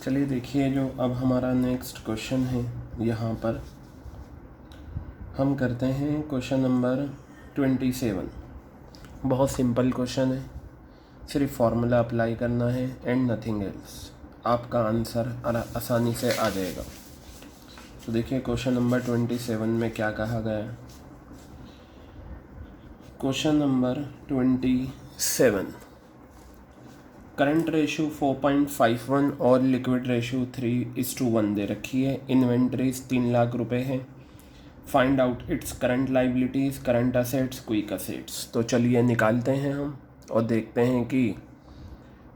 चलिए देखिए, जो अब हमारा नेक्स्ट क्वेश्चन है, यहाँ पर हम करते हैं क्वेश्चन नंबर 27। बहुत सिंपल क्वेश्चन है, सिर्फ फार्मूला अप्लाई करना है एंड नथिंग एल्स। आपका आंसर आसानी से आ जाएगा। तो देखिए क्वेश्चन नंबर 27 में क्या कहा गया है। क्वेश्चन नंबर 27, करंट रेशो 4.51 और लिक्विड रेशो 3:1 दे रखी है। इन्वेंट्रीज 3 लाख रुपए है। Find out its current liabilities, current assets, quick assets. तो चलिए निकालते हैं हम और देखते हैं कि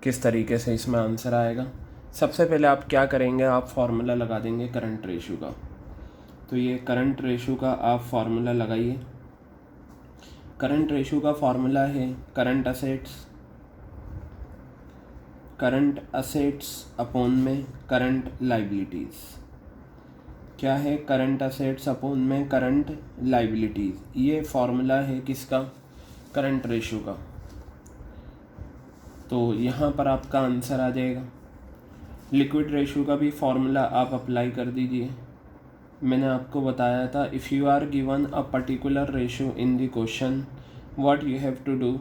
किस तरीके से इसमें आंसर आएगा। सबसे पहले आप क्या करेंगे, आप फार्मूला लगा देंगे करंट रेशो का। तो ये करंट रेशो का आप फार्मूला लगाइए। करंट रेशो का फार्मूला है करंट असेट्स अपॉन में करंट लाइबिलिटीज़। क्या है? करंट असेट्स अपॉन में करंट लाइबिलिटीज़। ये फार्मूला है किसका? करंट रेशो का। तो यहाँ पर आपका आंसर आ जाएगा। लिक्विड रेशो का भी फार्मूला आप अप्लाई कर दीजिए। मैंने आपको बताया था, if you are given a particular ratio in the question, what you have to do,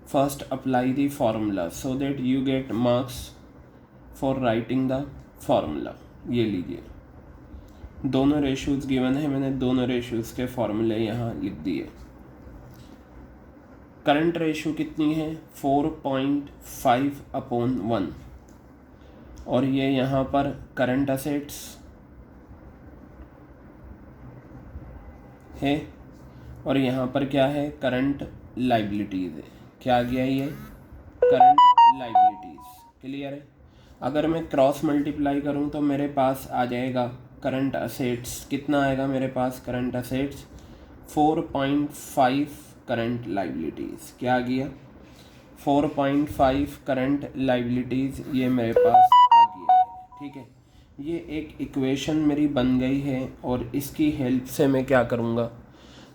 first apply the formula so that you get marks for writing the formula. ये लीजिए, दोनों रेशोज़ गिवन है, मैंने दोनों रेशोज़ के फार्मूले यहाँ लिख दिए। करंट रेशो कितनी है? 4.5/1। और ये यहाँ पर करंट असेट्स है और यहाँ पर क्या है? करंट लाइबिलिटीज़ है। क्या आ गया ये? Current liabilities. क्लियर है? अगर मैं क्रॉस मल्टीप्लाई करूँ तो मेरे पास आ जाएगा करंट असेट्स। कितना आएगा मेरे पास करंट असेट्स? 4.5 current liabilities. क्या आ गया? 4.5 करंट लाइबिलिटीज़, ये मेरे पास आ गया है। ठीक है, ये एक इक्वेशन मेरी बन गई है और इसकी हेल्प से मैं क्या करूँगा,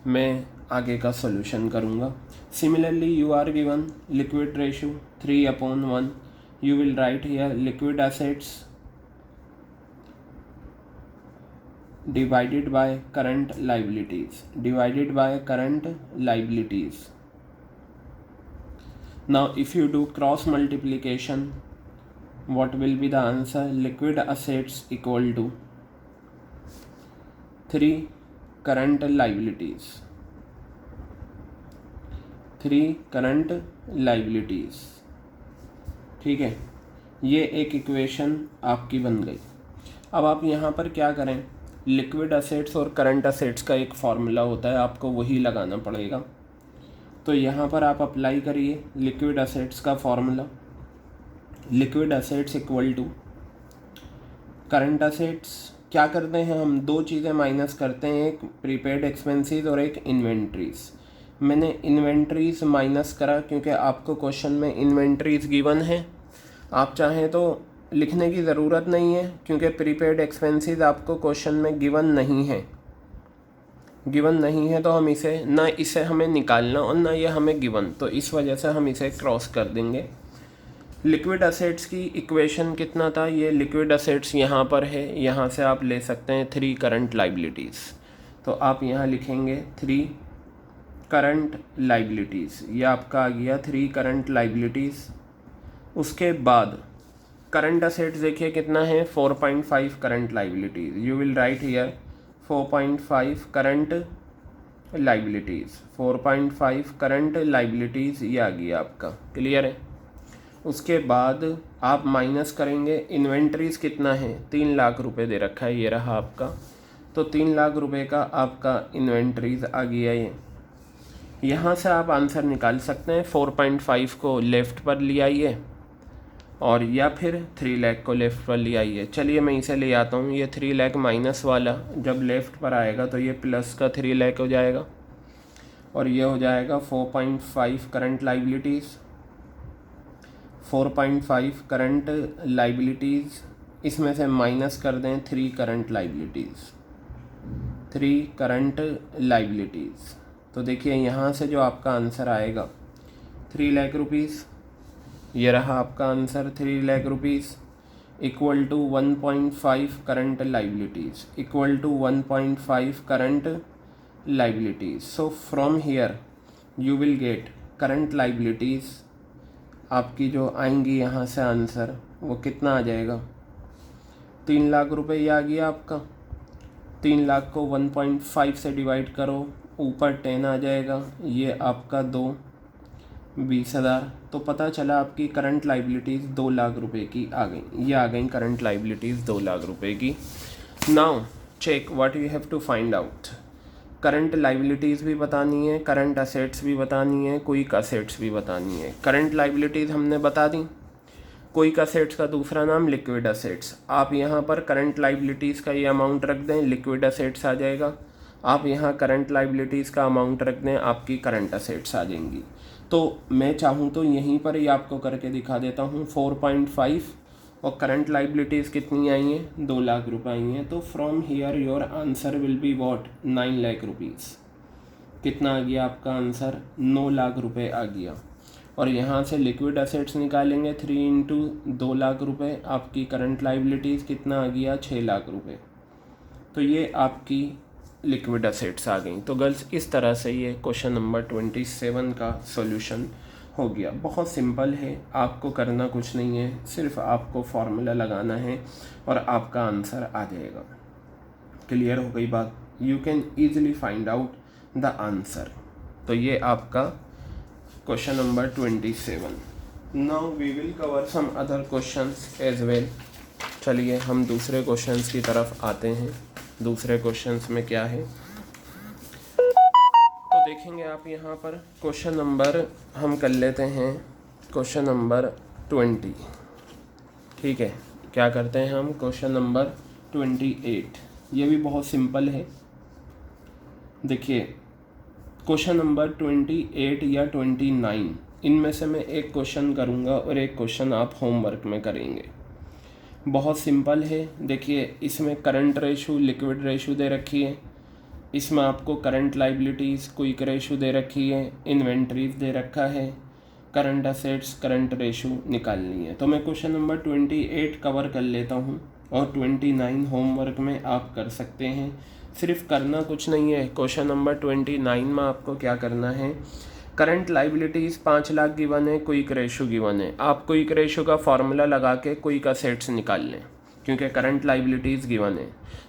मैं आगे का सॉल्यूशन करूँगा। Similarly you are given liquid ratio 3/1, you will write here liquid assets divided by current liabilities, now if you do cross multiplication, what will be the answer? Liquid assets equal to 3 current liabilities। ठीक है, ये एक equation आपकी बन गई। अब आप यहाँ पर क्या करें, लिक्विड असेट्स और करंट असेट्स का एक फार्मूला होता है, आपको वही लगाना पड़ेगा। तो यहाँ पर आप अप्लाई करिए लिक्विड असेट्स का formula. Liquid assets equal to current assets. क्या करते हैं हम? दो चीज़ें माइनस करते हैं, एक प्रीपेड एक्सपेंसेस और एक इन्वेंट्रीज़। मैंने इन्वेंट्रीज़ माइनस करा क्योंकि आपको क्वेश्चन में इन्वेंट्रीज़ गिवन है। आप चाहें तो लिखने की ज़रूरत नहीं है क्योंकि प्रीपेड एक्सपेंसेस आपको क्वेश्चन में गिवन नहीं है। तो हम इसे हमें निकालना और ना ये हमें गिवन, तो इस वजह से हम इसे क्रॉस कर देंगे। लिक्विड असेट्स की इक्वेशन कितना था? ये लिक्विड असेट्स यहाँ पर है, यहाँ से आप ले सकते हैं 3 करंट लाइबिलिटीज़। तो आप यहाँ लिखेंगे 3 करंट लाइबिलिटीज़। ये आपका आ गया 3 करंट लाइबिलिटीज़। उसके बाद करंट असेट्स देखिए कितना है? 4.5 current liabilities. You will write here 4.5 current liabilities. 4.5 current liabilities ये आ गया आपका। क्लियर है? उसके बाद आप माइनस करेंगे इन्वेंट्रीज़ कितना है? 3 लाख रुपए दे रखा है, ये रहा आपका। तो 3 लाख रुपए का आपका इन्वेंट्रीज़ आ गया। ये यहाँ से आप आंसर निकाल सकते हैं। 4.5 को लेफ़्ट पर ले आइए और या फिर 3 लाख को लेफ़्ट पर ले आइए। चलिए मैं इसे ले आता हूँ। ये 3 लाख माइनस वाला जब लेफ़्ट पर आएगा तो ये प्लस का 3 लाख हो जाएगा और ये हो जाएगा 4.5 करंट लाइबिलिटीज़। 4.5 करंट लाइबिलिटीज़, इसमें से माइनस कर दें 3 करंट लाइबिलिटीज़। तो देखिए यहाँ से जो आपका आंसर आएगा 3 लाख रुपीज़, ये रहा आपका answer 3 lakh rupees. Equal to 1.5 current liabilities, equal to 1.5 current liabilities. So from here you will get current liabilities आपकी जो आएंगी यहाँ से आंसर वो कितना आ जाएगा, 3 लाख रुपए ये आ गया आपका. 3 लाख को 1.5 से डिवाइड करो, ऊपर 10 आ जाएगा, ये आपका 20,000. तो पता चला आपकी करंट लाइबिलिटीज़ 2 लाख रुपए की आ गई. ये आ गई करंट लाइबिलिटीज़ 2 लाख रुपए की. Now check what you have to find out. Current liabilities भी बतानी है, करंट असेट्स भी बतानी है, क्विक असेट्स भी बतानी है. करंट लाइबिलिटीज़ हमने बता दी. क्विक असेट्स का दूसरा नाम लिक्विड असेट्स. आप यहाँ पर करंट लाइबिलिटीज़ का ये अमाउंट रख दें, लिक्विड असेट्स आ जाएगा. आप यहाँ करंट लाइबिलिटीज़ का अमाउंट रख दें, आपकी करंट असेट्स आ जाएंगी. तो मैं चाहूँ तो यहीं पर ही आपको करके दिखा देता हूँ. 4.5 और करंट लाइबिलिटीज़ कितनी आई हैं, 2 लाख रुपए आई हैं. तो from here your answer will be what, 9 lakh rupees. कितना आ गया आपका आंसर, 9 लाख रुपए आ गया. और यहाँ से लिक्विड असेट्स निकालेंगे, 3 इंटू 2 लाख रुपए. आपकी करंट लाइबिलिटीज़ कितना आ गया, 6 लाख रुपए. तो ये आपकी लिक्विड असेट्स आ गई. तो गर्ल्स इस तरह से ये क्वेश्चन नंबर 27 का सॉल्यूशन हो गया. बहुत सिंपल है, आपको करना कुछ नहीं है, सिर्फ आपको फार्मूला लगाना है और आपका आंसर आ जाएगा. क्लियर हो गई बात. You can easily find out the answer. तो ये आपका question number 27. Now we will cover some other questions as well. चलिए हम दूसरे क्वेश्चंस की तरफ आते हैं. दूसरे क्वेश्चंस में क्या है तो देखेंगे आप यहाँ पर. क्वेश्चन नंबर हम कर लेते हैं, क्वेश्चन नंबर 20. ठीक है, क्या करते हैं हम, क्वेश्चन नंबर 28. ये भी बहुत सिंपल है. देखिए क्वेश्चन नंबर 28 या 29 इनमें से मैं एक क्वेश्चन करूँगा और एक क्वेश्चन आप होमवर्क में करेंगे. बहुत सिंपल है. देखिए इसमें करंट रेशो, लिक्विड रेशो दे रखी है. इसमें आपको करंट लाइबिलिटीज़, क्विक रेशो दे रखी है, इन्वेंट्रीज दे रखा है, करंट असेट्स, करंट रेशो निकालनी है. तो मैं क्वेश्चन नंबर 28 कवर कर लेता हूँ और 29 होमवर्क में आप कर सकते हैं. सिर्फ करना कुछ नहीं है. क्वेश्चन नंबर 29 में आपको क्या करना है, करंट लाइबिलिटीज़ 5 लाख गिवन है, क्विक रेशो गिवन है. आप क्विक रेशो का फार्मूला लगा के क्विक असेट्स निकाल लें, क्योंकि करंट लाइबिलिटीज़ गिवन है.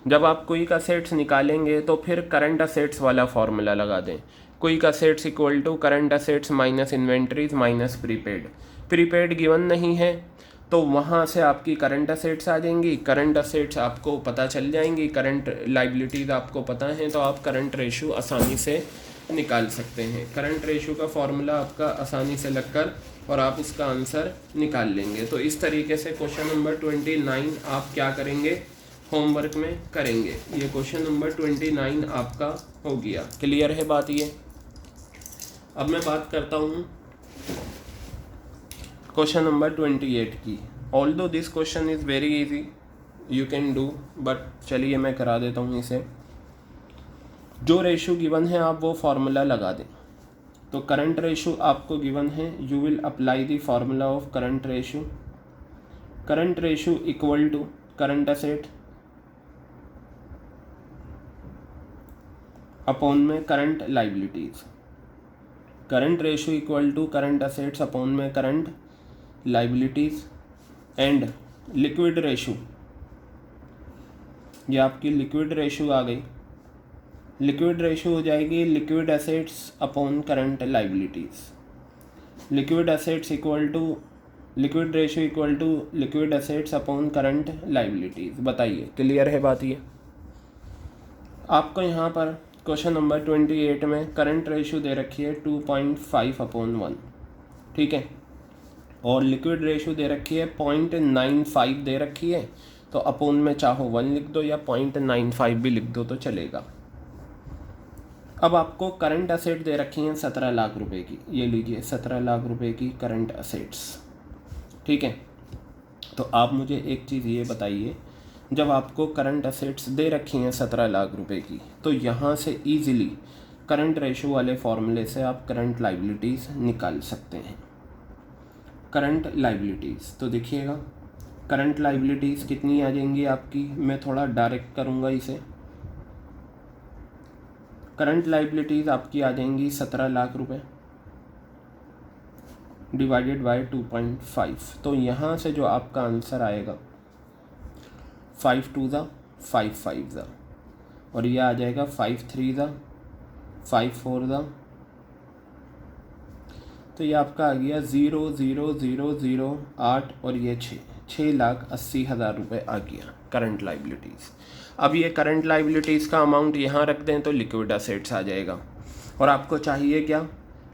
जब आप क्विक असेट्स निकालेंगे तो फिर करंट असेट्स वाला फार्मूला लगा दें. Quick assets equal to current assets minus inventories minus prepaid. Prepaid given नहीं है तो वहाँ से आपकी करंट असेट्स आ जाएंगी. करंट असेट्स आपको पता चल जाएंगी, करंट लाइबिलिटीज़ आपको पता है, तो आप करंट रेशो आसानी से निकाल सकते हैं. करंट रेशो का फॉर्मूला आपका आसानी से लगकर और आप इसका आंसर निकाल लेंगे. तो इस तरीके से क्वेश्चन नंबर 29 आप क्या करेंगे, होमवर्क में करेंगे. ये क्वेश्चन नंबर 29 आपका हो गया. क्लियर है बात ये. अब मैं बात करता हूँ क्वेश्चन नंबर 28 की. Although this question is very easy, you can do, but चलिए मैं करा देता हूँ इसे. जो रेशो गिवन है आप वो फार्मूला लगा दें. तो करंट रेशो आपको गिवन है, you will apply the formula of current ratio. Current ratio equal to current asset upon में current liabilities. Current ratio equal to current assets upon में current liabilities. And liquid ratio, ये आपकी liquid ratio आ गई. Liquid ratio हो जाएगी liquid assets upon current liabilities. Liquid assets equal to liquid ratio equal to liquid assets upon current liabilities. बताइए clear है बात ये. आपको यहाँ पर क्वेश्चन नंबर 28 में करंट रेशो दे रखी है 2.5/1. ठीक है, और लिक्विड रेशो दे रखी है 0.95 दे रखी है. तो अपॉन में चाहो 1 लिख दो या 0.95 भी लिख दो तो चलेगा. अब आपको करंट असेट दे रखी हैं 17 लाख रुपए की. ये लीजिए 17 लाख रुपए की करंट असेट्स. ठीक है, तो आप मुझे एक चीज़ ये बताइए, जब आपको करंट असेट्स दे रखी हैं 17 लाख रुपए की, तो यहाँ से ईजिली करंट रेशो वाले फॉर्मूले से आप करंट लाइबिलिटीज़ निकाल सकते हैं. करंट लाइबिलिटीज़ तो देखिएगा, करंट लाइबिलिटीज़ कितनी आ जाएंगी आपकी, मैं थोड़ा डायरेक्ट करूँगा इसे। करंट लाइबिलिटीज़ आपकी आ जाएंगी 17 लाख रुपए डिवाइडेड बाय 2.5। तो यहाँ से जो आपका आंसर आएगा 5 2 ज़ा 5 5 ज़ा, और ये आ जाएगा 5 3 ज़ा 5 4 ज़ा, तो ये आपका आ गया 0,0,0,0,8 और ये 6,80,000 रुपये आ गया करंट लाइबिलिटीज़। अब ये करंट लाइबिलिटीज़ का अमाउंट यहाँ रख दें तो लिक्विड असेट्स आ जाएगा। और आपको चाहिए क्या,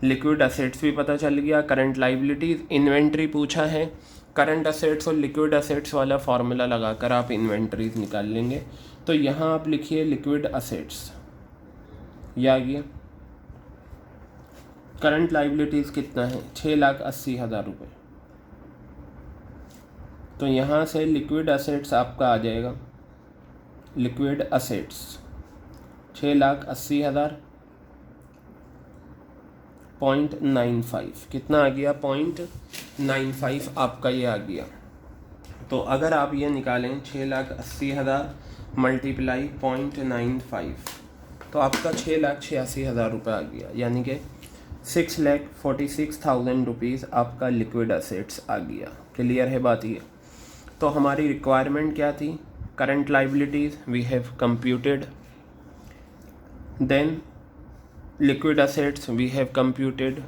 लिक्विड असेट्स भी पता चल गया, करंट लाइबिलिटीज़, इन्वेंट्री पूछा है। करंट असेट्स और लिक्विड असेट्स वाला फार्मूला लगाकर आप इन्वेंट्रीज निकाल लेंगे। तो यहाँ आप लिखिए लिक्विड असेट्स, यह आ गया। करंट लाइबिलिटीज़ कितना है, 6,80,000 रुपये। तो यहाँ से लिक्विड असेट्स आपका आ जाएगा, लिक्विड असेट्स 6,80,000 0.95, कितना आ गया 0.95 आपका ये आ गया। तो अगर आप ये निकालें 6,80,000 मल्टीप्लाई 0.95, तो आपका 6,86,000 रुपये आ गया, यानी कि 6,46,000 रुपीज़ आपका लिक्विड असेट्स आ गया। क्लियर है बात ये। तो हमारी रिक्वायरमेंट क्या थी, current liabilities we have computed, then liquid assets we have computed,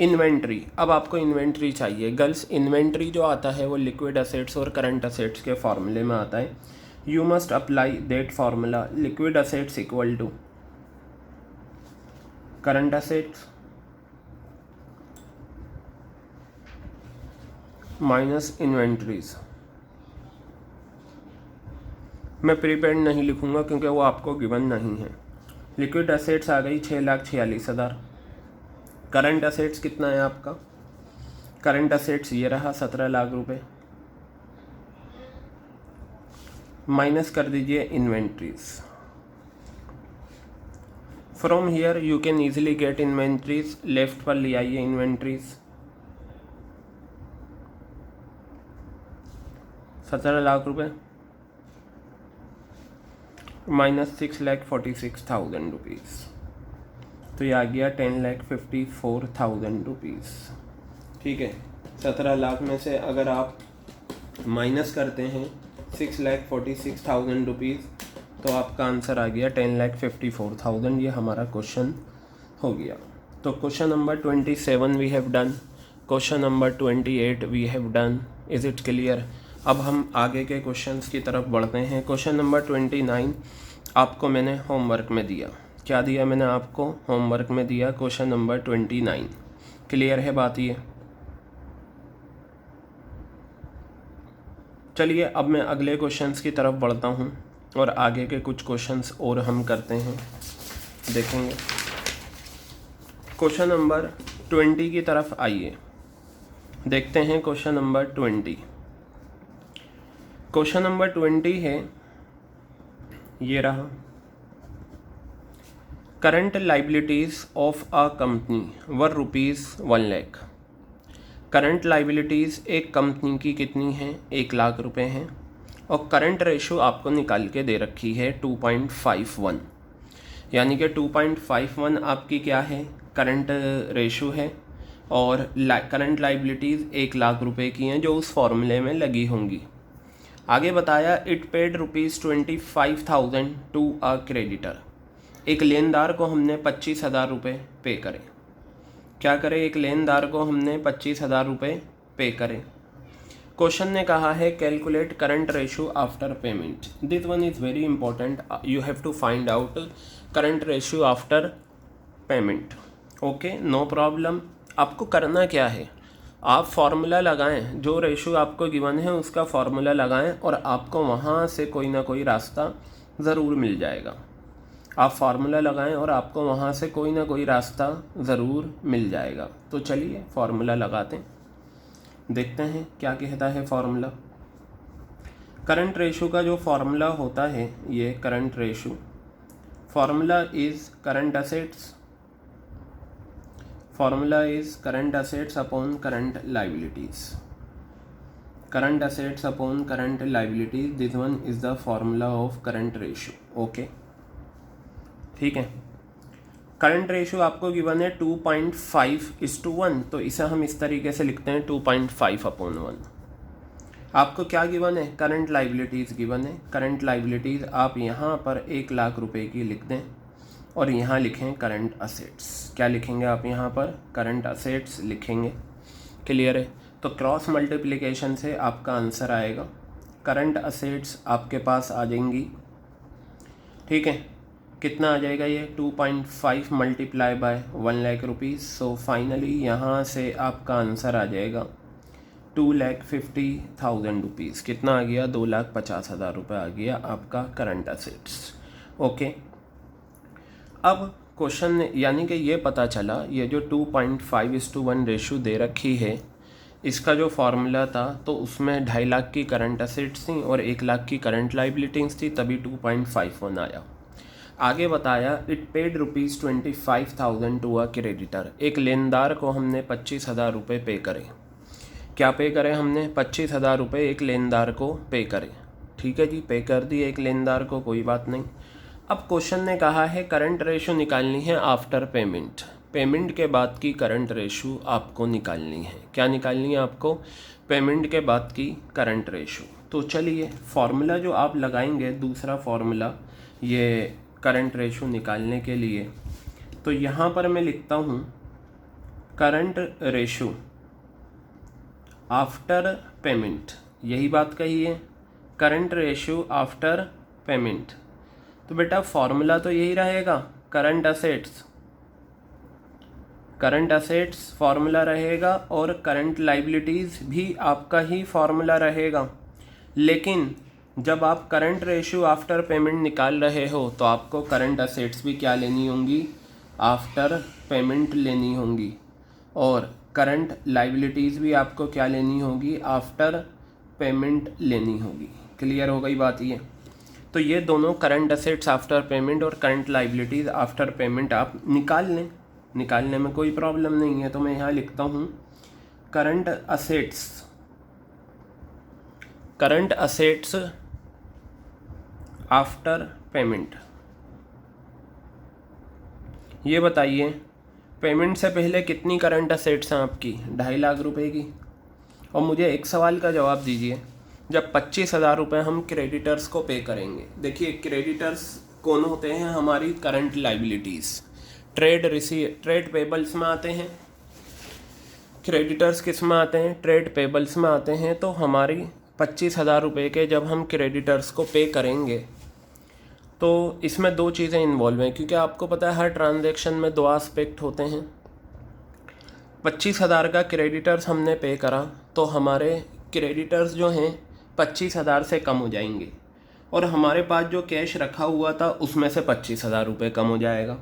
inventory. अब आपको इन्वेंट्री चाहिए गर्ल्स। इन्वेंट्री जो आता है वो लिक्विड असेट्स और करंट असेट्स के फॉर्मूले में आता है। You must apply that formula, liquid assets equal to current assets minus inventories. मैं प्रीपेड नहीं लिखूंगा क्योंकि वो आपको गिवन नहीं है। लिक्विड असेट्स आ गई 6,46,000। करंट असेट्स कितना है आपका, करंट असेट्स ये रहा 17 लाख रुपए, माइनस कर दीजिए inventories. From here you can easily get inventories, left पर ले आइए इन्वेंट्रीज, 17 लाख रुपए माइनस 6,46,000 रुपीज़, तो ये आ गया 10,54,000 रुपीज़। ठीक है, 17 लाख में से अगर आप माइनस करते हैं 6,46,000 रुपीज़, तो आपका आंसर आ गया 10,54,000। ये हमारा क्वेश्चन हो गया। तो question number 27 we have done, question number 28 we have done. Is it clear. अब हम आगे के क्वेश्चंस की तरफ बढ़ते हैं। क्वेश्चन नंबर 29 आपको मैंने होमवर्क में दिया। क्या दिया मैंने आपको, होमवर्क में दिया क्वेश्चन नंबर 29। क्लियर है बात ये। चलिए अब मैं अगले क्वेश्चंस की तरफ बढ़ता हूँ और आगे के कुछ क्वेश्चंस और हम करते हैं, देखेंगे। क्वेश्चन नंबर 20 की तरफ आइए, देखते हैं क्वेश्चन नंबर 20। क्वेश्चन नंबर 20 है, ये रहा, current liabilities of a company were ₹1 lakh. Current liabilities एक कंपनी की कितनी हैं, 1 लाख रुपए हैं, और करंट रेशो आपको निकाल के दे रखी है 2.51, यानी कि 2.51 आपकी क्या है, करंट रेशो है, और करंट लाइबिलिटीज़ 1 लाख रुपए की हैं जो उस फॉर्मूले में लगी होंगी। आगे बताया it paid ₹25,000 to a creditor. एक लेनदार को हमने 25,000 रुपये पे करें। क्या करें, एक लेनदार को हमने 25,000 रुपये पे करें। क्वेश्चन ने कहा है calculate current ratio after payment. This one is very important, you have to find out current ratio after payment. Okay, no problem. आपको करना क्या है, आप फार्मूला लगाएं, जो रेशो आपको गिवन है उसका फार्मूला लगाएं और आपको वहाँ से कोई ना कोई रास्ता ज़रूर मिल जाएगा। आप फार्मूला लगाएं और आपको वहाँ से कोई ना कोई रास्ता ज़रूर मिल जाएगा। तो चलिए फार्मूला लगाते हैं, देखते हैं क्या कहता है फार्मूला। करंट रेशो का जो फार्मूला होता है, ये current ratio formula is current assets, formula is current assets upon current liabilities. Current assets upon current liabilities, this one is the formula of current ratio. Okay, ठीक है। Current ratio आपको given है 2.5:1, तो इसे हम इस तरीके से लिखते हैं 2.5/1। आपको क्या गिवन है? करंट लाइबिलिटीज़ गिवन है। करंट लाइबिलिटीज़ आप यहाँ पर 1 लाख रुपए की लिख दें और यहाँ लिखें करंट असेट्स। क्या लिखेंगे आप यहाँ पर? करंट असेट्स लिखेंगे। क्लियर है? तो क्रॉस मल्टीप्लिकेशन से आपका आंसर आएगा। करंट असेट्स आपके पास आ जाएंगी, ठीक है। कितना आ जाएगा ये? 2.5 multiply by 1 lakh rupees. So finally यहाँ से आपका आंसर आ जाएगा 2,50,000 रुपीज़। कितना आ गया? 2,50,000 रुपये आ गया आपका करंट असेट्स। ओके, अब क्वेश्चन यानी कि ये पता चला, ये जो 2.5:1 रेशो दे रखी है, इसका जो फार्मूला था तो उसमें 2.5 लाख की करंट असेट्स थी और 1 लाख की करंट लाइबिलिटीज़ थी, तभी 2.51 आया। आगे बताया, it paid ₹25,000 to a creditor. एक लेनदार को हमने 25,000 रुपये पे करे। क्या पे करें हमने? 25,000 रुपये एक लेनदार को पे करें। ठीक है जी, पे कर दिए एक लेनदार को, कोई बात नहीं। अब क्वेश्चन ने कहा है करंट रेशो निकालनी है आफ्टर पेमेंट। पेमेंट के बाद की करंट रेशो आपको निकालनी है। क्या निकालनी है आपको? पेमेंट के बाद की करंट रेशो। तो चलिए, फार्मूला जो आप लगाएंगे, दूसरा फार्मूला ये करंट रेशो निकालने के लिए, तो यहाँ पर मैं लिखता हूँ करंट रेशो आफ्टर पेमेंट। यही बात कही है, करंट रेशो आफ्टर पेमेंट। तो बेटा फॉर्मूला तो यही रहेगा, करंट असेट्स फॉर्मूला रहेगा और करंट लाइबिलिटीज़ भी आपका ही फॉर्मूला रहेगा। लेकिन जब आप करंट रेशो आफ्टर पेमेंट निकाल रहे हो तो आपको करंट असेट्स भी क्या लेनी होंगी? आफ्टर पेमेंट लेनी होंगी, और करंट लाइबिलिटीज़ भी आपको क्या लेनी होगी? आफ्टर पेमेंट लेनी होगी। क्लियर हो गई बात ये? तो ये दोनों करंट असेट्स आफ्टर पेमेंट और करंट लाइबिलिटीज़ आफ्टर पेमेंट आप निकाल लें, निकालने में कोई प्रॉब्लम नहीं है। तो मैं यहाँ लिखता हूँ करंट असेट्स आफ्टर पेमेंट। ये बताइए, पेमेंट से पहले कितनी करंट असेट्स हैं आपकी? 2.5 लाख रुपए की। और मुझे एक सवाल का जवाब दीजिए, जब 25,000 रुपये हम क्रेडिटर्स को पे करेंगे, देखिए क्रेडिटर्स कौन होते हैं? हमारी करंट लाइबिलिटीज़। ट्रेड पेबल्स में आते हैं। क्रेडिटर्स किस में आते हैं? ट्रेड पेबल्स में आते हैं। तो हमारी 25,000 रुपये के जब हम क्रेडिटर्स को पे करेंगे तो इसमें 2 चीज़ें इन्वॉल्व हैं, क्योंकि आपको पता है हर ट्रांजैक्शन में 2 एस्पेक्ट होते हैं। 25,000 का क्रेडिटर्स हमने पे करा तो हमारे क्रेडिटर्स जो हैं 25,000 से कम हो जाएंगे, और हमारे पास जो कैश रखा हुआ था उसमें से 25,000 रुपये कम हो जाएगा।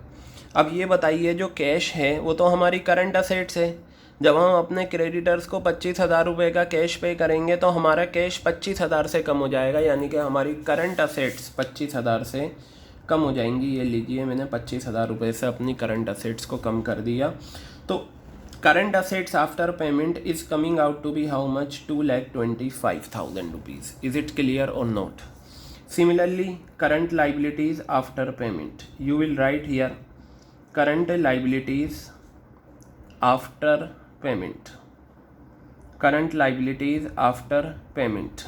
अब ये बताइए, जो कैश है वो तो हमारी करंट असेट्स है। जब हम अपने क्रेडिटर्स को 25,000 रुपये का कैश पे करेंगे तो हमारा कैश 25,000 से कम हो जाएगा, यानी कि हमारी करंट असेट्स 25,000 से कम हो जाएंगी। ये लीजिए, मैंने 25,000 रुपये से अपनी करंट असेट्स को कम कर दिया। तो current assets after payment is coming out to be how much? 2,25,000 rupees. Is it clear or not? Similarly current liabilities after payment, you will write here current liabilities after payment, current liabilities after payment.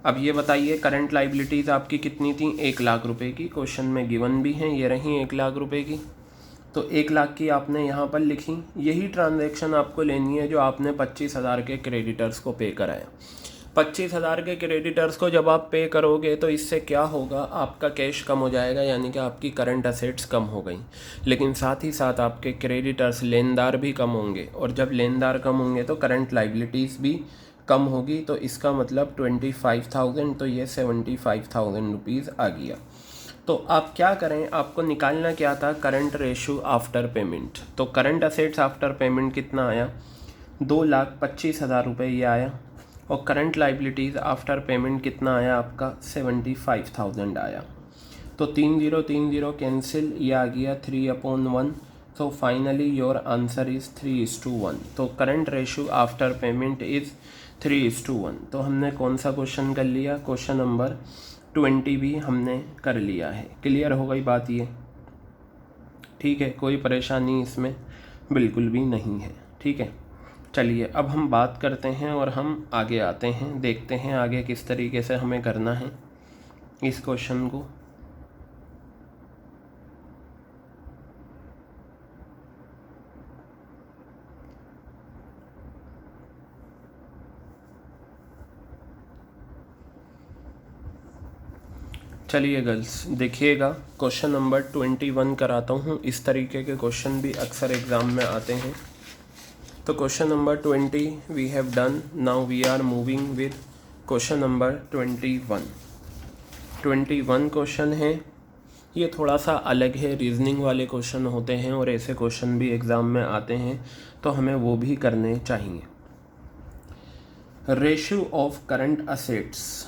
अब ये बताइए, current liabilities आपकी कितनी थी? 1 लाख रुपए की। Question में given भी हैं, ये रही 1 लाख रुपए की। तो 1 लाख की आपने यहाँ पर लिखी। यही ट्रांजैक्शन आपको लेनी है जो आपने 25,000 के क्रेडिटर्स को पे कराया। 25,000 के क्रेडिटर्स को जब आप पे करोगे तो इससे क्या होगा? आपका कैश कम हो जाएगा, यानी कि आपकी करंट असेट्स कम हो गई। लेकिन साथ ही साथ आपके क्रेडिटर्स लेनदार भी कम होंगे, और जब लेनदार कम होंगे तो करंट लाइबिलिटीज़ भी कम होगी। तो इसका मतलब 25,000, तो ये 75,000 रुपीज़ आ गया। तो आप क्या करें, आपको निकालना क्या था? Current ratio after payment. तो करंट असेट्स आफ्टर पेमेंट कितना आया? 2,25,000 रुपये ये आया, और करंट लाइबिलिटीज़ आफ्टर पेमेंट कितना आया आपका? 75,000 आया। तो 30 कैंसिल, ये आ गया 3/1। तो फाइनली योर आंसर इज़ 3:1। तो current ratio after payment is 3:1। तो हमने कौन सा क्वेश्चन कर लिया, क्वेश्चन नंबर 20 भी हमने कर लिया है। क्लियर हो गई बात ये, ठीक है, कोई परेशानी इसमें बिल्कुल भी नहीं है, ठीक है। चलिए अब हम बात करते हैं और हम आगे आते हैं, देखते हैं आगे किस तरीके से हमें करना है इस क्वेश्चन को। चलिए गर्ल्स देखिएगा, क्वेश्चन नंबर 21 कराता हूँ। इस तरीके के क्वेश्चन भी अक्सर एग्ज़ाम में आते हैं। तो question number 20 we have done, now we are moving with question number 21। 21 question है, ये थोड़ा सा अलग है, रीजनिंग वाले क्वेश्चन होते हैं और ऐसे क्वेश्चन भी एग्ज़ाम में आते हैं, तो हमें वो भी करने चाहिए। Ratio of current assets,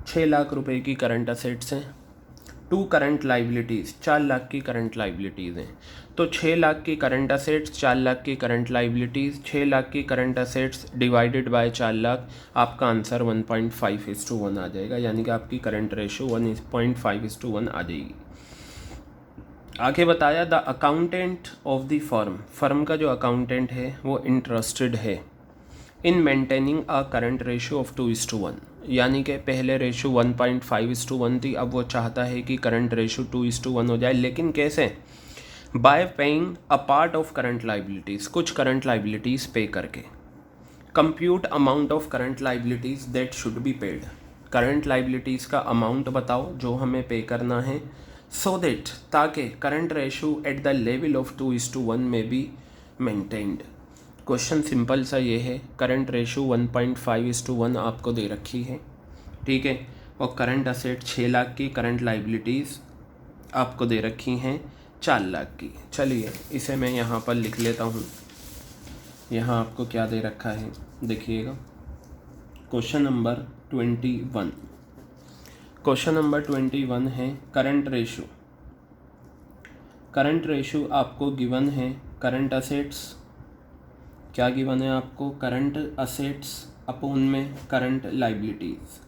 6 lakh रुपए की करंट असेट्स हैं, 2 करंट लाइबिलिटीज़, 4 लाख की करंट लाइबिलिटीज़ हैं। तो 6 लाख की करंट असेट्स, 4 लाख की करंट लाइबिलिटीज़, 6 लाख की current assets divided by 4 lakh, आपका आंसर 1.5:1 आ जाएगा, यानी कि आपकी करंट रेशियो 1.5:1 आ जाएगी। आगे बताया the accountant of the firm का जो अकाउंटेंट है वो इंटरेस्टेड है in maintaining a current ratio of 2:1, यानी कि पहले रेशियो 1.5:1 थी, अब वो चाहता है कि करंट रेशियो 2:1 हो जाए। लेकिन कैसे? Bye paying a part of current liabilities, कुछ करंट लाइबिलिटीज़ पे करके। Compute amount of current liabilities that should be paid, current liabilities का अमाउंट बताओ जो हमें पे करना है, सो दैट, ताकि current ratio at the level of 2:1 में बी मेंटेन्ड। क्वेश्चन सिंपल सा ये है, करंट रेशियो 1.5:1 आपको दे रखी है, ठीक है, और करंट असेट 6 लाख की, करंट लाइबिलिटीज़ आपको दे रखी हैं 4 लाख की। चलिए इसे मैं यहाँ पर लिख लेता हूँ। यहाँ आपको क्या दे रखा है देखिएगा, क्वेश्चन नंबर 21। क्वेश्चन नंबर 21 है करंट रेशियो। करंट रेशियो आपको गिवन है, करंट असेट्स क्या गिवन है आपको, करंट असेट्स अपोन में current liabilities,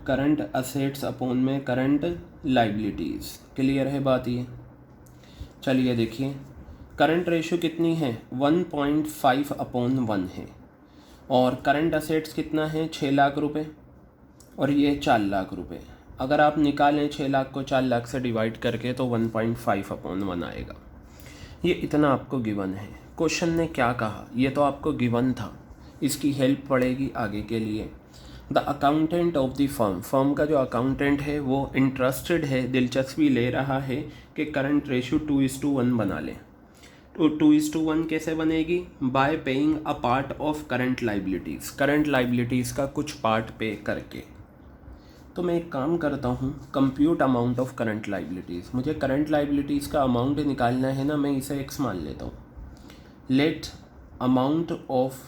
current assets upon में करंट लाइबिलिटीज़। क्लियर है बात ये? चलिए देखिए, करंट रेशियो कितनी है, 1.5/1 है, और करंट असेट्स कितना है, 6 लाख रुपए, और ये 4 लाख रुपए। अगर आप निकालें 6 लाख को 4 लाख से डिवाइड करके तो 1.5/1 आएगा। ये इतना आपको गिवन है। क्वेश्चन ने क्या कहा, ये तो आपको गिवन था, इसकी हेल्प पड़ेगी आगे के लिए। The accountant of the firm का जो अकाउंटेंट है वो इंटरेस्टेड है, दिलचस्पी ले रहा है कि करंट रेशियो 2:1 बना लें। तो 2:1 कैसे बनेगी, bye paying a part of current liabilities, current liabilities का कुछ पार्ट पे करके। तो मैं एक काम करता हूँ, compute amount of current liabilities, मुझे करंट लाइबिलिटीज़ का अमाउंट निकालना है ना, मैं इसे एक्स मान लेता हूँ। Let amount of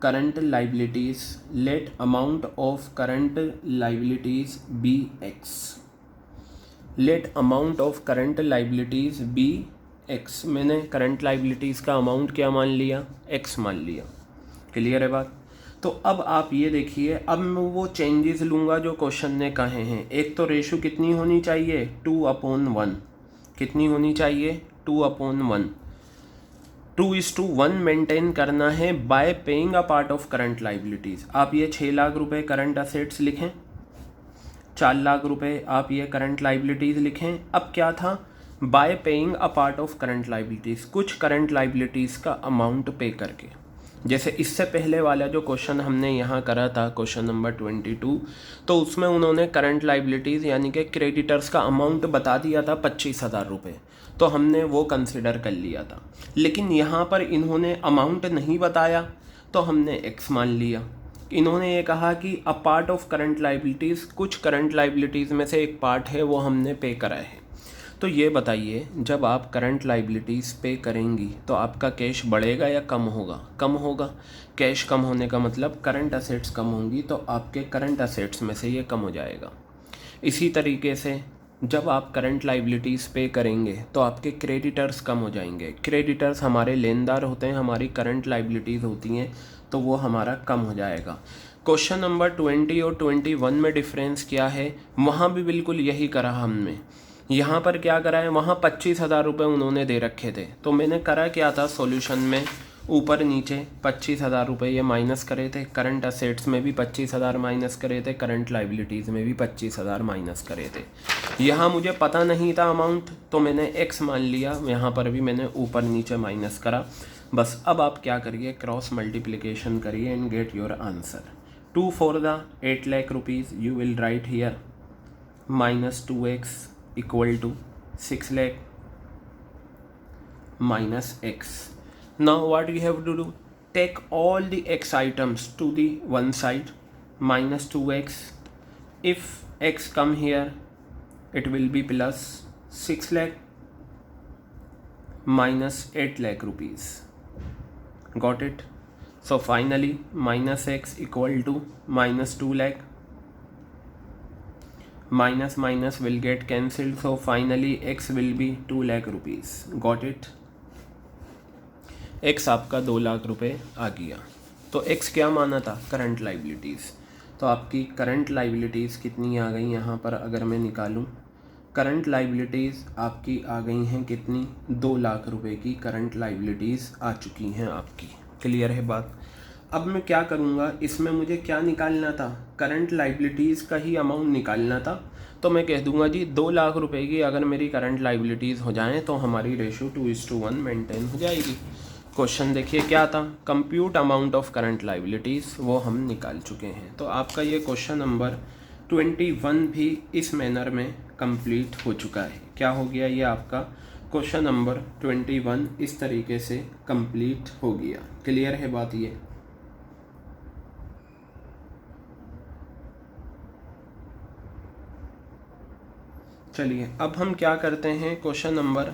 current liabilities, let amount of current liabilities be X, let amount of current liabilities be X. मैंने करंट लाइबिलिटीज़ का अमाउंट क्या मान लिया, एक्स मान लिया। क्लियर है बात? तो अब आप ये देखिए, अब मैं वो चेंजेस लूँगा जो क्वेश्चन ने कहे हैं। एक तो रेशियो कितनी होनी चाहिए, 2/1, कितनी होनी चाहिए, 2/1। 2:1 मेंटेन करना है bye paying a part of current liabilities. आप ये 6 लाख रुपए करंट असेट्स लिखें, 4 लाख रुपए आप ये करंट लाइबिलिटीज़ लिखें। अब क्या था, bye paying a part of current liabilities, कुछ करंट लाइबिलिटीज़ का अमाउंट पे करके। जैसे इससे पहले वाला जो क्वेश्चन हमने यहाँ करा था, क्वेश्चन नंबर 22, तो उसमें उन्होंने करंट लाइबिलिटीज़ यानी कि क्रेडिटर्स का अमाउंट बता दिया था 25,000 रुपये, तो हमने वो कंसिडर कर लिया था। लेकिन यहाँ पर इन्होंने अमाउंट नहीं बताया तो हमने एक्स मान लिया। इन्होंने ये कहा कि a part of current liabilities, कुछ करंट लाइबिलिटीज़ में से एक पार्ट है वो हमने पे करा है। तो ये बताइए, जब आप करंट लाइबिलिटीज़ पे करेंगी तो आपका कैश बढ़ेगा या कम होगा? कम होगा। कैश कम होने का मतलब करंट असेट्स कम होंगी, तो आपके करंट असेट्स में से ये कम हो जाएगा। इसी तरीके से जब आप करंट लाइबिलिटीज़ पे करेंगे तो आपके क्रेडिटर्स कम हो जाएंगे। क्रेडिटर्स हमारे लेनदार होते हैं, हमारी करंट लाइबिलिटीज़ होती हैं, तो वो हमारा कम हो जाएगा। क्वेश्चन नंबर 20 और 21 में डिफरेंस क्या है, वहाँ भी बिल्कुल यही करा हमने। यहाँ पर क्या करा है, वहाँ 25,000 रुपये उन्होंने दे रखे थे, तो मैंने करा क्या था सॉल्यूशन में, ऊपर नीचे 25,000 रुपये ये माइनस करे थे, करंट असेट्स में भी 25,000 माइनस करे थे, करंट लाइबिलिटीज़ में भी 25,000 माइनस करे थे। यहाँ मुझे पता नहीं था अमाउंट, तो मैंने x मान लिया, यहाँ पर भी मैंने ऊपर नीचे माइनस करा। बस अब आप क्या करिए, क्रॉस मल्टीप्लिकेशन करिए and get your answer. 2 for the 8 lakh rupees you will write here minus 2x equal to 6 lakh minus x. Now what you have to do, take all the x items to the one side, minus 2x. If x come here, it will be plus 6 lakh minus 8 lakh rupees. Got it? So finally minus x equal to minus 2 lakh. Minus minus will get cancelled, so finally x will be 2 lakh rupees. Got it? x आपका 2 लाख रुपए आ गया। तो x क्या माना था, current liabilities. तो आपकी current liabilities कितनी आ गई यहाँ पर, अगर मैं निकालूँ, करंट लाइबिलिटीज़ आपकी आ गई हैं कितनी, 2 लाख रुपए की करंट लाइबिलिटीज़ आ चुकी हैं आपकी। क्लियर है बात। अब मैं क्या करूँगा, इसमें मुझे क्या निकालना था, करंट लाइबिलिटीज़ का ही अमाउंट निकालना था। तो मैं कह दूंगा जी 2 लाख रुपए की अगर मेरी करंट लाइबिलिटीज़ हो जाएं तो हमारी रेशो 2:1 मेंटेन हो जाएगी। क्वेश्चन देखिए क्या था, compute amount of current liabilities, वो हम निकाल चुके हैं। तो आपका ये क्वेश्चन नंबर 21 भी इस मैनर में कंप्लीट हो चुका है। क्या हो गया, ये आपका क्वेश्चन नंबर 21 इस तरीके से कंप्लीट हो गया। क्लियर है बात ये। चलिए अब हम क्या करते हैं, क्वेश्चन नंबर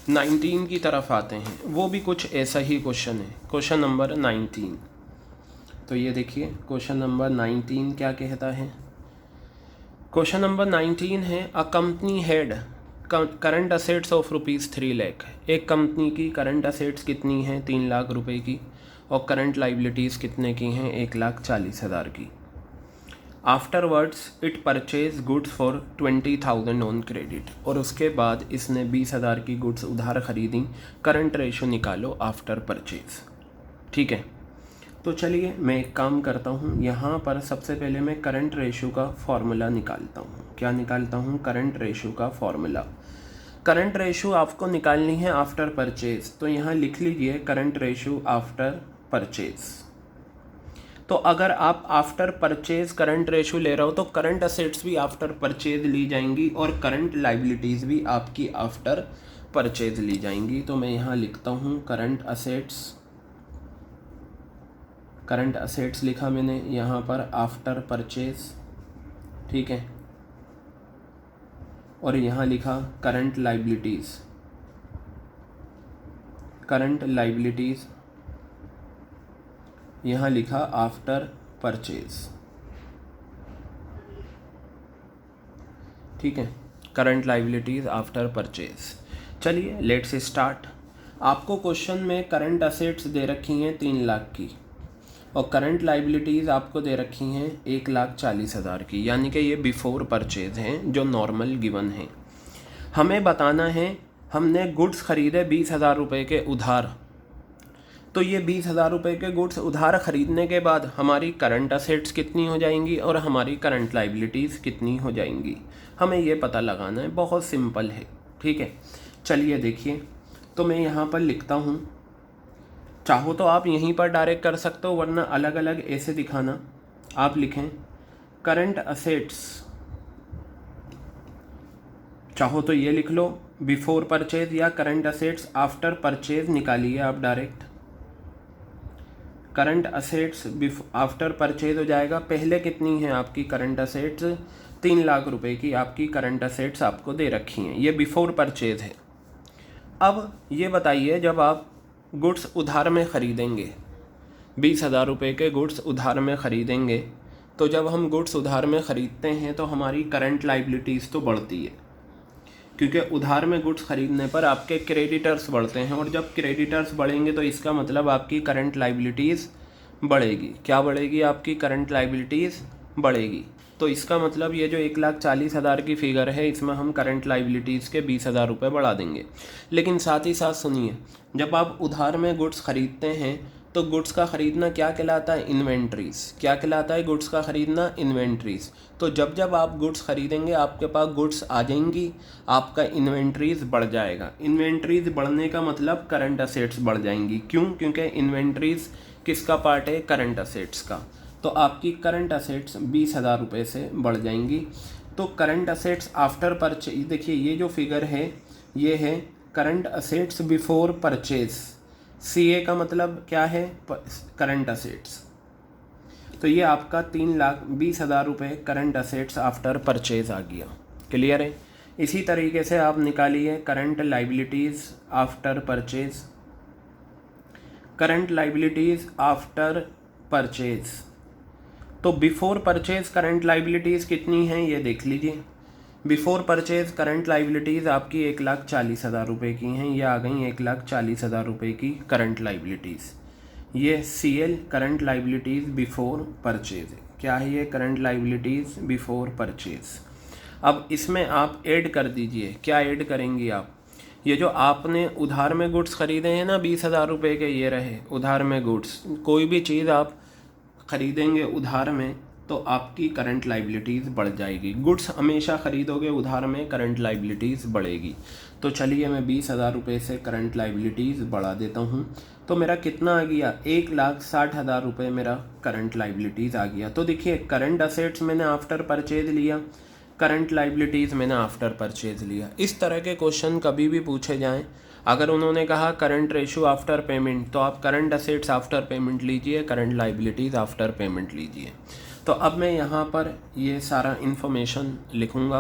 19 की तरफ आते हैं। वो भी कुछ ऐसा ही क्वेश्चन है, क्वेश्चन नंबर 19। तो ये देखिए क्वेश्चन नंबर 19 क्या कहता है। क्वेश्चन नंबर 19 है, a company had current assets of ₹3 lakh. एक कंपनी की करंट असेट्स कितनी हैं, 3 लाख रुपए की, और करंट लाइबिलिटीज़ कितने की हैं, 1,40,000 की। Afterwards it purchase goods for 20,000 on credit, और उसके बाद इसने 20,000 की गुड्स उधार खरीदी। करंट रेशो निकालो आफ्टर परचेज। ठीक है, तो चलिए मैं एक काम करता हूँ, यहाँ पर सबसे पहले मैं करंट रेशो का फॉर्मूला निकालता हूँ। क्या निकालता हूँ, करंट रेशो का फॉर्मूला। करंट रेशो आपको निकालनी है आफ्टर परचेज, तो यहाँ लिख लीजिए करंट रेशो आफ्टर परचेज। तो अगर आप आफ्टर परचेज करंट रेशो ले रहे हो तो करंट असेट्स भी आफ्टर परचेज ली जाएंगी और करंट लाइबिलिटीज़ भी आपकी आफ्टर परचेज ली जाएंगी। तो मैं यहाँ लिखता हूँ करंट असेट्स लिखा मैंने यहाँ पर आफ्टर परचेज, ठीक है, और यहाँ लिखा करंट लाइबिलिटीज़ यहाँ लिखा आफ्टर परचेज। ठीक है, करंट लाइबिलिटीज़ आफ्टर परचेज। चलिए लेट्स स्टार्ट। आपको क्वेश्चन में करंट असेट्स दे रखी हैं 3 लाख की और करंट लाइबिलिटीज़ आपको दे रखी हैं 1,40,000 की, यानी कि ये बिफोर परचेज हैं जो नॉर्मल गिवन हैं। हमें बताना है हमने गुड्स खरीदे 20,000 रुपये के उधार, तो ये 20,000 रुपये के गुड्स उधार ख़रीदने के बाद हमारी करंट असेट्स कितनी हो जाएंगी और हमारी करंट लाइबिलिटीज़ कितनी हो जाएंगी, हमें ये पता लगाना है। बहुत सिंपल है, ठीक है। चलिए देखिए, तो मैं यहाँ पर लिखता हूँ, चाहो तो आप यहीं पर डायरेक्ट कर सकते हो, वरना अलग अलग ऐसे दिखाना। आप लिखें करंट असेट्स, चाहो तो ये लिख लो बिफोर परचेज, या करंट असेट्स आफ्टर परचेज निकालिए आप direct. Current assets after purchase हो जाएगा। पहले कितनी है आपकी करंट असेट्स, 3 लाख रुपए की आपकी करंट असेट्स आपको दे रखी हैं, ये बिफोर परचेज है। अब ये बताइए, जब आप गुड्स उधार में ख़रीदेंगे, 20,000 रुपये के गुड्स उधार में ख़रीदेंगे, तो जब हम गुड्स उधार में ख़रीदते हैं तो हमारी करंट लाइबिलिटीज़ तो बढ़ती है, क्योंकि उधार में गुड्स ख़रीदने पर आपके क्रेडिटर्स बढ़ते हैं, और जब क्रेडिटर्स बढ़ेंगे तो इसका मतलब आपकी करंट लाइबिलिटीज़ बढ़ेगी। क्या बढ़ेगी? आपकी करंट लाइबिलिटीज़ बढ़ेगी। तो इसका मतलब ये जो 1,40,000 की फिगर है, इसमें हम करंट लाइबिलिटीज़ के 20,000 रुपये बढ़ा देंगे। लेकिन साथ ही साथ सुनिए, जब आप उधार में गुड्स ख़रीदते हैं तो गुड्स का ख़रीदना क्या कहलाता है? इन्वेंट्रीज़। क्या कहलाता है गुड्स का ख़रीदना? इन्वेंट्रीज़। तो जब जब आप गुड्स ख़रीदेंगे आपके पास गुड्स आ जाएंगी, आपका इन्वेंट्रीज़ बढ़ जाएगा। इन्वेंट्रीज़ बढ़ने का मतलब करंट असेट्स बढ़ जाएंगी। क्यों? क्योंकि इन्वेंट्रीज़ किसका पार्ट है? करंट असेट्स का। तो आपकी करंट असेट्स 20,000 रुपये से बढ़ जाएंगी। तो करंट असेट्स आफ्टर परचेज, देखिए ये जो फिगर है ये है current assets before purchase. CA का मतलब क्या है? Current assets. तो ये आपका 3,20,000 रुपये करंट असेट्स आफ्टर परचेज आ गया। क्लियर है? इसी तरीके से आप निकालिए current liabilities after purchase. Current liabilities after purchase, तो बिफोर परचेज करंट लाइबिलिटीज़ कितनी हैं ये देख लीजिए। बिफोर परचेज करंट लाइबिलिटीज़ आपकी 1,40,000 रुपये की हैं। ये आ गई 1,40,000 रुपये की करंट लाइबिलिटीज़। ये CL current liabilities before purchase है। क्या है ये? Current liabilities before purchase. अब इसमें आप ऐड कर दीजिए। क्या ऐड करेंगी आप? ये जो आपने उधार में गुड्स ख़रीदे हैं ना 20,000 रुपये के, ये रहे उधार में गुड्स। कोई भी चीज़ आप ख़रीदेंगे उधार में तो आपकी करंट लाइबिलिटीज़ बढ़ जाएगी। गुड्स हमेशा ख़रीदोगे उधार में, करंट लाइबिलिटीज़ बढ़ेगी। तो चलिए मैं 20,000 रुपये से करंट लाइबिलिटीज़ बढ़ा देता हूँ। तो मेरा कितना आ गया? 1,60,000 रुपये मेरा करंट लाइबिलिटीज़ आ गया। तो देखिए करंट असेट्स मैंने आफ्टर परचेज लिया, करंट लाइबिलिटीज़ मैंने आफ्टर परचेज लिया। इस तरह के क्वेश्चन कभी भी पूछे जाएं, अगर उन्होंने कहा करंट रेशो आफ्टर पेमेंट, तो आप करंट असेट्स आफ्टर पेमेंट लीजिए, करंट लाइबिलिटीज़ आफ्टर पेमेंट लीजिए। तो अब मैं यहाँ पर ये सारा इन्फॉर्मेशन लिखूँगा।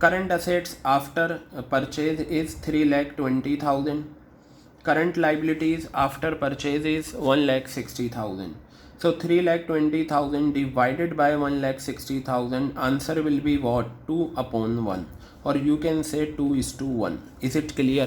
Current assets after purchase is 3,20,000, current liabilities after purchase is 1,60,000. So 3,20,000 divided by 1,60,000, answer will be what? 2/1, or you can say 2:1. Is it clear?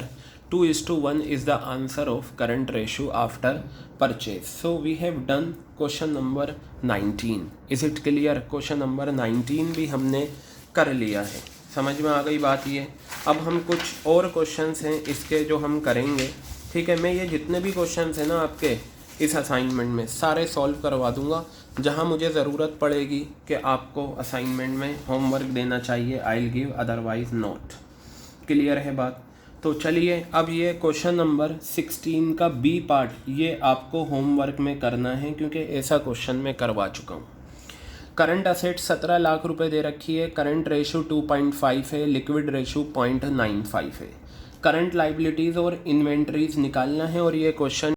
2:1 is the answer of current ratio after purchase. So we have done question number 19. Is it clear? Question number 19 भी हमने कर लिया है। समझ में आ गई बात ये। अब हम कुछ और क्वेश्चंस हैं इसके जो हम करेंगे। ठीक है, मैं ये जितने भी क्वेश्चंस हैं ना आपके इस असाइनमेंट में सारे सॉल्व करवा दूंगा। जहां मुझे ज़रूरत पड़ेगी कि आपको असाइनमेंट में होमवर्क देना चाहिए, I will give, otherwise not. Clear है बात? तो चलिए अब ये क्वेश्चन नंबर 16 का B पार्ट ये आपको होमवर्क में करना है, क्योंकि ऐसा क्वेश्चन मैं करवा चुका हूँ। करंट असेट 17 लाख रुपए दे रखी है, करंट रेशो 2.5 है, लिक्विड रेशो 0.95 है। करंट लाइबिलिटीज़ और इन्वेंट्रीज निकालना है और ये क्वेश्चन